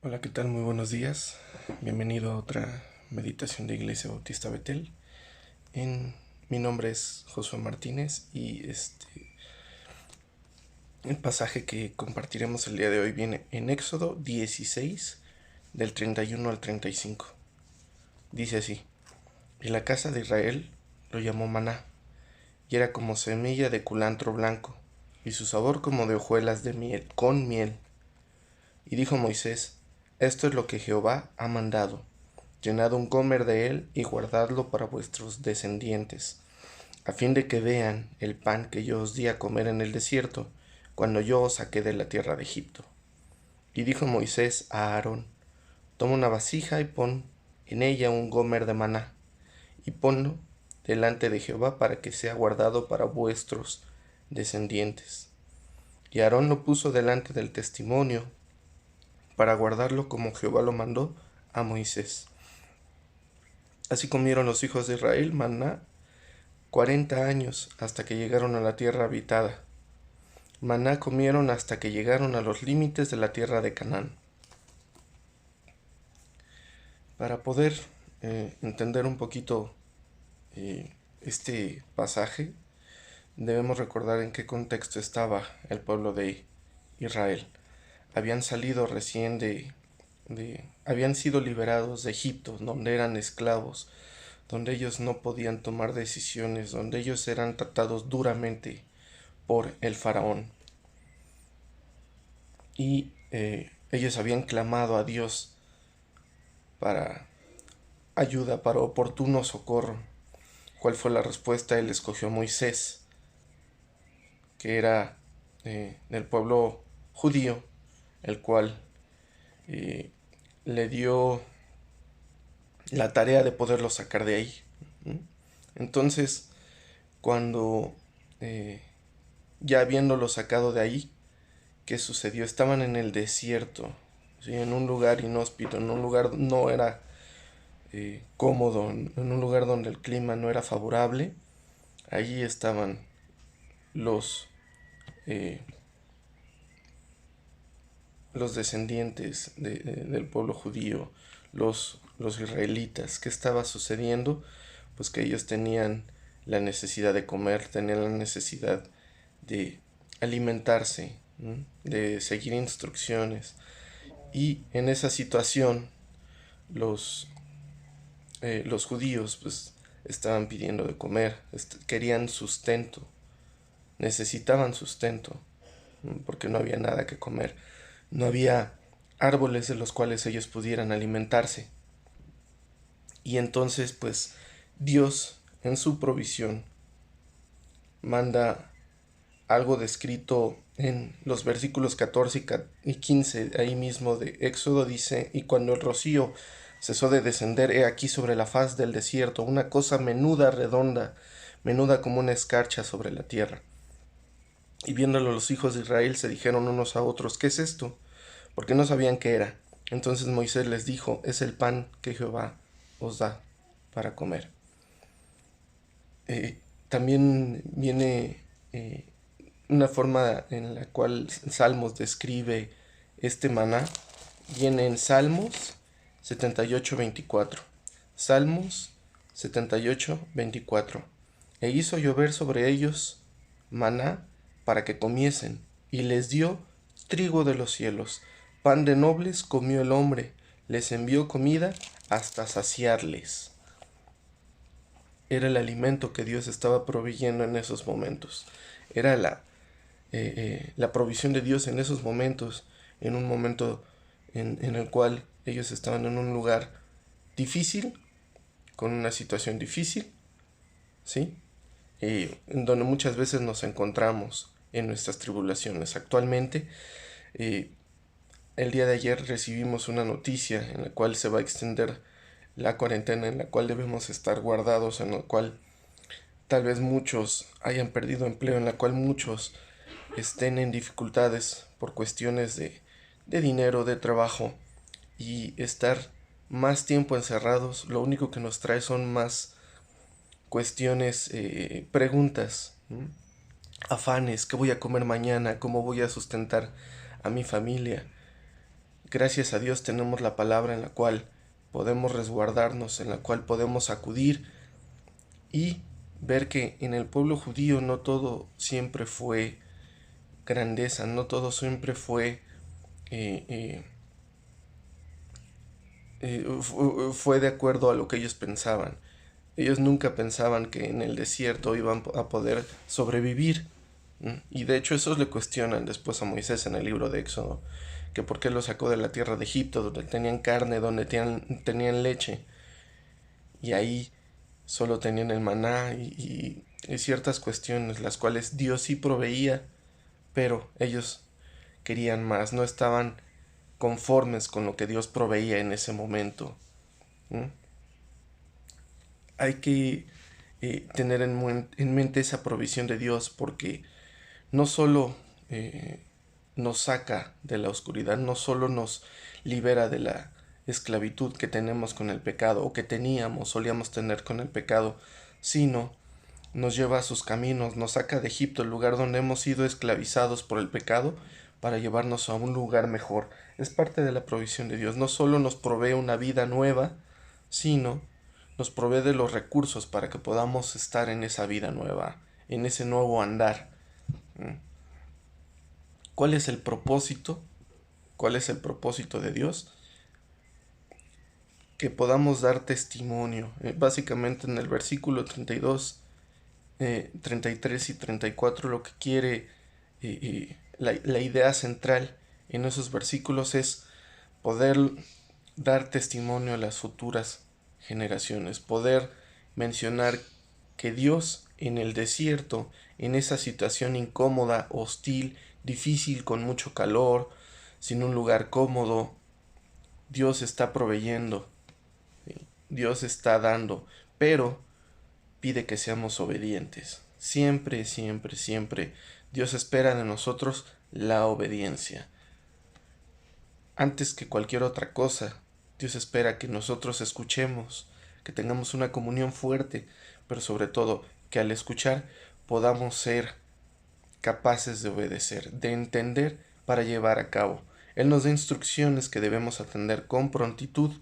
Hola, ¿qué tal? Muy buenos días. Bienvenido a otra meditación de Iglesia Bautista Betel. Mi nombre es Josué Martínez y el pasaje que compartiremos el día de hoy viene en Éxodo 16, del 31 al 35. Dice así: Y la casa de Israel lo llamó maná, y era como semilla de culantro blanco, y su sabor como de hojuelas de miel, con miel. Y dijo Moisés: Esto es lo que Jehová ha mandado: llenad un gomer de él y guardadlo para vuestros descendientes, a fin de que vean el pan que yo os di a comer en el desierto, cuando yo os saqué de la tierra de Egipto. Y dijo Moisés a Aarón: Toma una vasija y pon en ella un gomer de maná, y ponlo delante de Jehová para que sea guardado para vuestros descendientes. Y Aarón lo puso delante del testimonio, para guardarlo como Jehová lo mandó a Moisés. Así comieron los hijos de Israel maná 40 años hasta que llegaron a la tierra habitada. Maná comieron hasta que llegaron a los límites de la tierra de Canaán. Para poder entender un poquito este pasaje, debemos recordar en qué contexto estaba el pueblo de Israel. Habían salido recién habían sido liberados de Egipto, donde eran esclavos, donde ellos no podían tomar decisiones, donde ellos eran tratados duramente por el faraón. Y ellos habían clamado a Dios para ayuda, para oportuno socorro. ¿Cuál fue la respuesta? Él escogió a Moisés, que era del pueblo judío, el cual eh, le dio la tarea de poderlo sacar de ahí. Entonces, cuando ya habiéndolo sacado de ahí, ¿qué sucedió? Estaban en el desierto, ¿sí? En un lugar inhóspito, en un lugar no era cómodo, en un lugar donde el clima no era favorable. Allí estaban los, eh, los descendientes del pueblo judío, los israelitas. ¿Qué estaba sucediendo? Pues que ellos tenían la necesidad de comer, tenían la necesidad de alimentarse, ¿no? De seguir instrucciones. Y en esa situación los, los judíos pues estaban pidiendo de comer, querían sustento, necesitaban sustento, porque no había nada que comer, no había árboles de los cuales ellos pudieran alimentarse. Y entonces pues Dios en su provisión manda algo descrito en los versículos 14 y 15 ahí mismo de Éxodo. Dice: Y cuando el rocío cesó de descender, he aquí sobre la faz del desierto una cosa menuda, redonda, menuda como una escarcha sobre la tierra. Y viéndolo los hijos de Israel se dijeron unos a otros: ¿Qué es esto? Porque no sabían qué era. Entonces Moisés les dijo: Es el pan que Jehová os da para comer. También viene una forma en la cual Salmos describe este maná. Viene en Salmos 78:24. Salmos 78:24. E hizo llover sobre ellos maná para que comiesen, y les dio trigo de los cielos. Pan de nobles comió el hombre, les envió comida hasta saciarles. Era el alimento que Dios estaba proveyendo en esos momentos. Era la provisión de Dios en esos momentos, en un momento en el cual ellos estaban en un lugar difícil, con una situación difícil, ¿sí? En donde muchas veces nos encontramos en nuestras tribulaciones. Actualmente, el día de ayer recibimos una noticia en la cual se va a extender la cuarentena, en la cual debemos estar guardados, en la cual tal vez muchos hayan perdido empleo, en la cual muchos estén en dificultades por cuestiones de dinero, de trabajo, y estar más tiempo encerrados lo único que nos trae son más cuestiones, preguntas, ¿no? Afanes: ¿qué voy a comer mañana? ¿Cómo voy a sustentar a mi familia? gracias a Dios tenemos la palabra en la cual podemos resguardarnos, en la cual podemos acudir y ver que en el pueblo judío no todo siempre fue grandeza, no todo siempre fue fue de acuerdo a lo que ellos pensaban. Ellos nunca pensaban que en el desierto iban a poder sobrevivir. Y de hecho eso le cuestionan después a Moisés en el libro de Éxodo, que por qué lo sacó de la tierra de Egipto, donde tenían carne, donde tenían leche, y ahí solo tenían el maná y ciertas cuestiones, las cuales Dios sí proveía, pero ellos querían más, no estaban conformes con lo que Dios proveía en ese momento. Hay que tener en mente esa provisión de Dios, porque no solo nos saca de la oscuridad, no solo nos libera de la esclavitud que tenemos con el pecado, o que solíamos tener con el pecado, sino nos lleva a sus caminos, nos saca de Egipto, el lugar donde hemos sido esclavizados por el pecado, para llevarnos a un lugar mejor. Es parte de la provisión de Dios. No solo nos provee una vida nueva, sino nos provee de los recursos para que podamos estar en esa vida nueva, en ese nuevo andar. ¿Cuál es el propósito? ¿Cuál es el propósito de Dios? Que podamos dar testimonio. Básicamente en el versículo 32, 33 y 34 lo que quiere, la idea central en esos versículos es poder dar testimonio a las futuras generaciones, poder mencionar que Dios en el desierto, en esa situación incómoda, hostil, difícil, con mucho calor, sin un lugar cómodo, Dios está proveyendo, Dios está dando, pero pide que seamos obedientes. Siempre, siempre, siempre Dios espera de nosotros la obediencia. Antes que cualquier otra cosa, Dios espera que nosotros escuchemos, que tengamos una comunión fuerte, pero sobre todo que al escuchar podamos ser capaces de obedecer, de entender para llevar a cabo. Él nos da instrucciones que debemos atender con prontitud.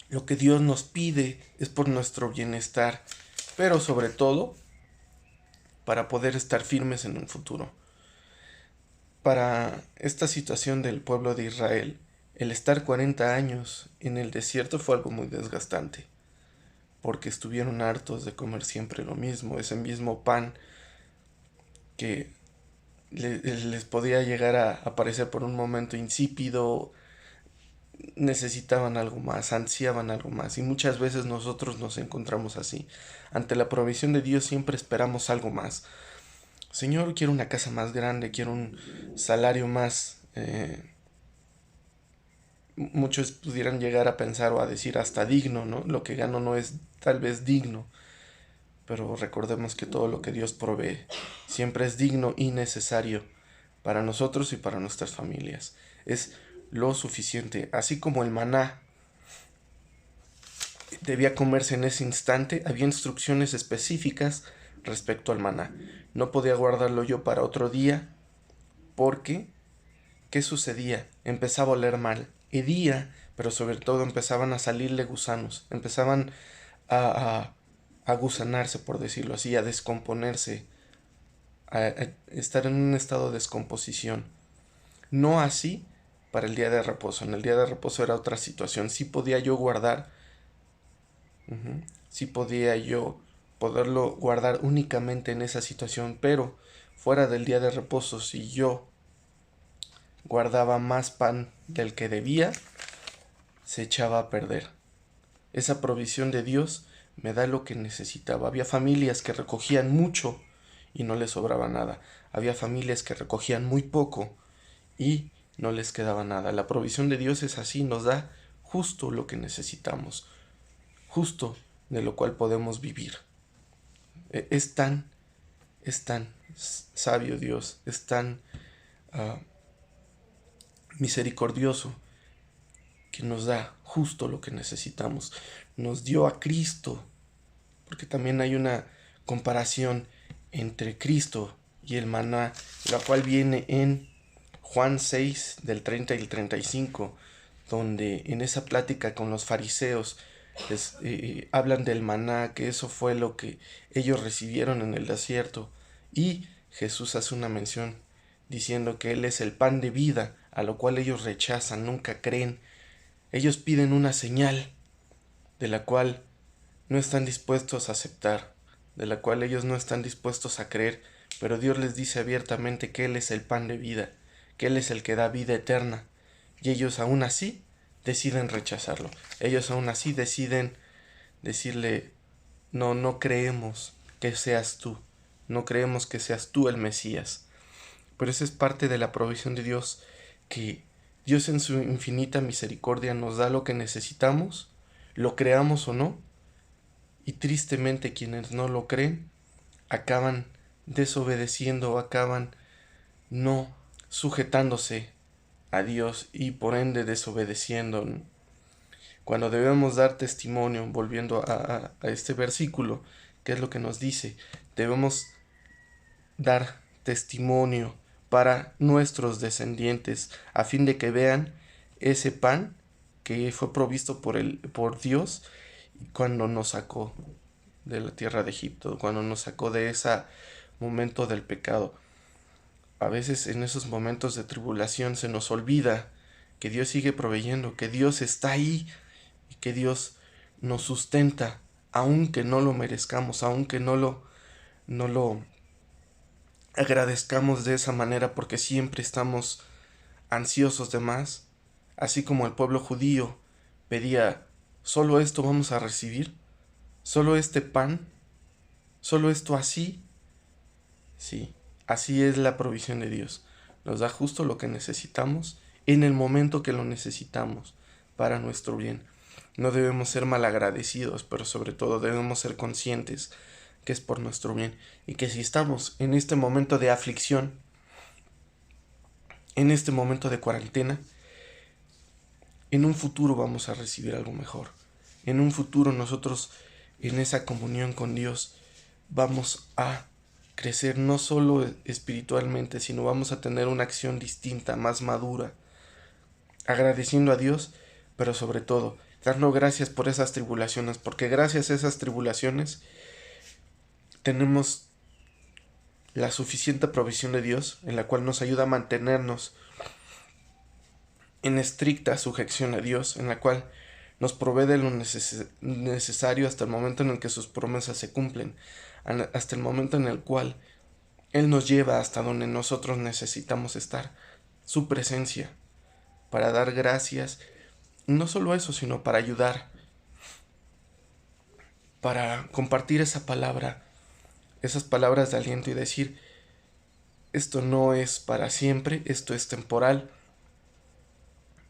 Lo que Dios nos pide es por nuestro bienestar, pero sobre todo para poder estar firmes en un futuro. Para esta situación del pueblo de Israel, el estar 40 años en el desierto fue algo muy desgastante, porque estuvieron hartos de comer siempre lo mismo, ese mismo pan que les podía llegar a parecer por un momento insípido. Necesitaban algo más, ansiaban algo más, y muchas veces nosotros nos encontramos así. Ante la provisión de Dios siempre esperamos algo más. Señor, quiero una casa más grande, quiero un salario más. Muchos pudieran llegar a pensar o a decir hasta digno, ¿no? Lo que gano no es tal vez digno, pero recordemos que todo lo que Dios provee siempre es digno y necesario para nosotros y para nuestras familias. Es lo suficiente, así como el maná debía comerse en ese instante, había instrucciones específicas respecto al maná. No podía guardarlo yo para otro día, porque ¿qué sucedía? Empezaba a oler mal, hedía, pero sobre todo empezaban a salirle gusanos, empezaban a gusanarse, por decirlo así, a descomponerse, a estar en un estado de descomposición. No así para el día de reposo. En el día de reposo era otra situación. Sí podía yo guardar, sí podía yo poderlo guardar únicamente en esa situación, pero fuera del día de reposo, si yo guardaba más pan del que debía, se echaba a perder. Esa provisión de Dios me da lo que necesitaba. Había familias que recogían mucho y no les sobraba nada. Había familias que recogían muy poco y no les quedaba nada. La provisión de Dios es así, nos da justo lo que necesitamos, justo de lo cual podemos vivir. Es tan sabio Dios, es tan misericordioso, que nos da justo lo que necesitamos. Nos dio a Cristo, porque también hay una comparación entre Cristo y el maná, la cual viene en Juan 6 del 30 y el 35, donde en esa plática con los fariseos les hablan del maná, que eso fue lo que ellos recibieron en el desierto, y Jesús hace una mención diciendo que Él es el pan de vida, a lo cual ellos rechazan, nunca creen. Ellos piden una señal de la cual no están dispuestos a aceptar, de la cual ellos no están dispuestos a creer, pero Dios les dice abiertamente que Él es el pan de vida, que Él es el que da vida eterna, y ellos aún así deciden rechazarlo. Ellos aún así deciden decirle, no, no creemos que seas tú, no creemos que seas tú el Mesías. Pero esa es parte de la provisión de Dios, que Dios en su infinita misericordia nos da lo que necesitamos, lo creamos o no, y tristemente quienes no lo creen acaban desobedeciendo, acaban no sujetándose a Dios y por ende desobedeciendo. Cuando debemos dar testimonio, volviendo a este versículo, ¿qué es lo que nos dice? Debemos dar testimonio para nuestros descendientes, a fin de que vean ese pan que fue provisto por Dios cuando nos sacó de la tierra de Egipto, cuando nos sacó de ese momento del pecado. A veces en esos momentos de tribulación se nos olvida que Dios sigue proveyendo, que Dios está ahí y que Dios nos sustenta, aunque no lo merezcamos, aunque no lo agradezcamos de esa manera, porque siempre estamos ansiosos de más, así como el pueblo judío pedía, ¿solo esto vamos a recibir? ¿Solo este pan? ¿Solo esto así? Sí, así es la provisión de Dios. Nos da justo lo que necesitamos en el momento que lo necesitamos para nuestro bien. No debemos ser malagradecidos, pero sobre todo debemos ser conscientes que es por nuestro bien y que si estamos en este momento de aflicción, en este momento de cuarentena, en un futuro vamos a recibir algo mejor. En un futuro nosotros, en esa comunión con Dios, vamos a crecer no solo espiritualmente, sino vamos a tener una acción distinta, más madura, agradeciendo a Dios, pero sobre todo, dando gracias por esas tribulaciones, porque gracias a esas tribulaciones tenemos la suficiente provisión de Dios, en la cual nos ayuda a mantenernos en estricta sujeción a Dios, en la cual nos provee de lo necesario hasta el momento en el que sus promesas se cumplen, hasta el momento en el cual Él nos lleva hasta donde nosotros necesitamos estar, su presencia, para dar gracias, no solo eso, sino para ayudar, para compartir esa palabra, esas palabras de aliento y decir, esto no es para siempre, esto es temporal.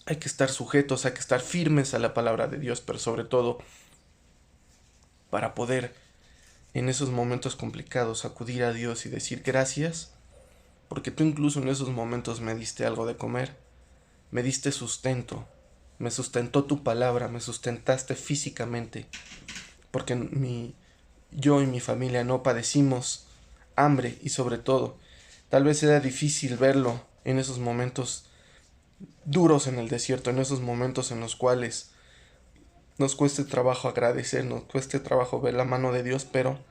Hay que estar sujetos, hay que estar firmes a la palabra de Dios, pero sobre todo para poder en esos momentos complicados acudir a Dios y decir gracias, porque tú incluso en esos momentos me diste algo de comer, me diste sustento, me sustentó tu palabra, me sustentaste físicamente, porque yo y mi familia no padecimos hambre y sobre todo, tal vez era difícil verlo en esos momentos duros en el desierto, en esos momentos en los cuales nos cueste trabajo agradecer, nos cueste trabajo ver la mano de Dios, pero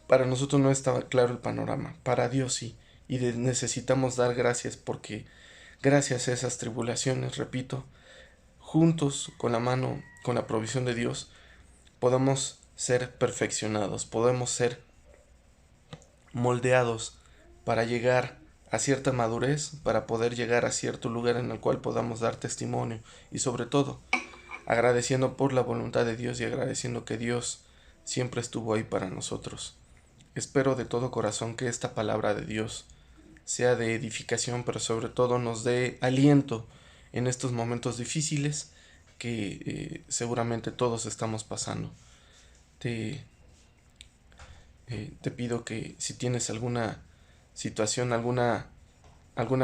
para nosotros no estaba claro el panorama, para Dios sí, y necesitamos dar gracias porque gracias a esas tribulaciones, repito, juntos con la mano, con la provisión de Dios, podemos ser perfeccionados, podemos ser moldeados para llegar a cierta madurez, para poder llegar a cierto lugar en el cual podamos dar testimonio y sobre todo agradeciendo por la voluntad de Dios y agradeciendo que Dios siempre estuvo ahí para nosotros. Espero de todo corazón que esta palabra de Dios sea de edificación, pero sobre todo nos dé aliento en estos momentos difíciles que seguramente todos estamos pasando. Te pido que si tienes alguna situación, alguna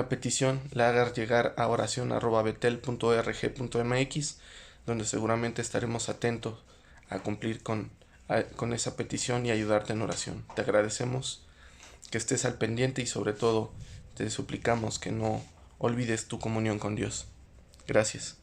petición, la hagas llegar a oracion@betel.org.mx, donde seguramente estaremos atentos a cumplir con esa petición y ayudarte en oración. Te agradecemos que estés al pendiente y sobre todo te suplicamos que no olvides tu comunión con Dios. Gracias.